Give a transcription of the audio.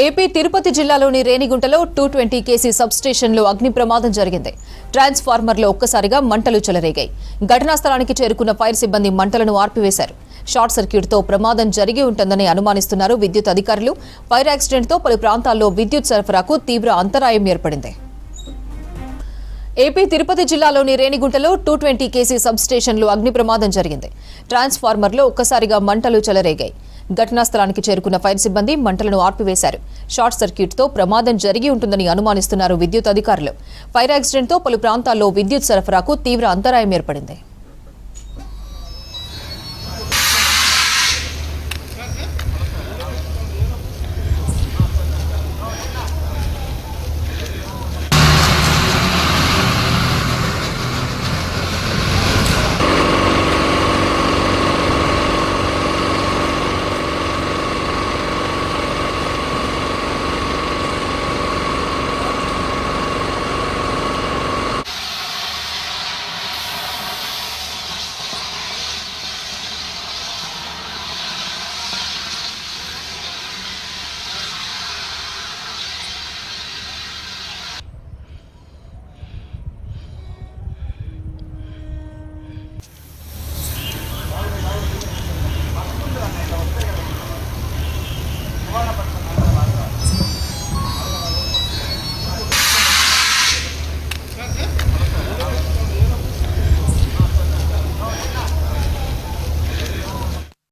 AP Tirupati జిల్లాలోని రేణిగుంటలో 220 KC sub స్టేషన్లో అగ్ని ప్రమాదం జరిగింది. ట్రాన్స్ఫార్మర్లో ఒక్కసారిగా మంటలు చెలరేగాయి. ఘటనా స్థలానికి చేరుకున్న ఫైర్ సిబ్బంది మంటలను ఆర్పివేశారు. షార్ట్ సర్క్యూట్తో ప్రమాదం జరిగి ఉంటుందని అనుమానిస్తున్నారు విద్యుత్ అధికారులు. ఫైర్ యాక్సిడెంట్తో పలు ప్రాంతాల్లో విద్యుత్ సరఫరాకు తీవ్ర అంతరాయం ఏర్పడింది. ఏపీ తిరుపతి జిల్లాలోని రేణిగుంటలో 220 కేసీ సబ్ స్టేషన్లో అగ్ని ప్రమాదం జరిగింది. ట్రాన్స్ఫార్మర్లో ఒక్కసారిగా మంటలు చెలరేగాయి. ఘటనా స్థలానికి చేరుకున్న ఫైర్ సిబ్బంది మంటలను ఆర్పివేశారు. షార్ట్ సర్క్యూట్తో ప్రమాదం జరిగి ఉంటుందని అనుమానిస్తున్నారు విద్యుత్ అధికారులు. ఫైర్ యాక్సిడెంట్తో పలు ప్రాంతాల్లో విద్యుత్ సరఫరాకు తీవ్ర అంతరాయం ఏర్పడింది.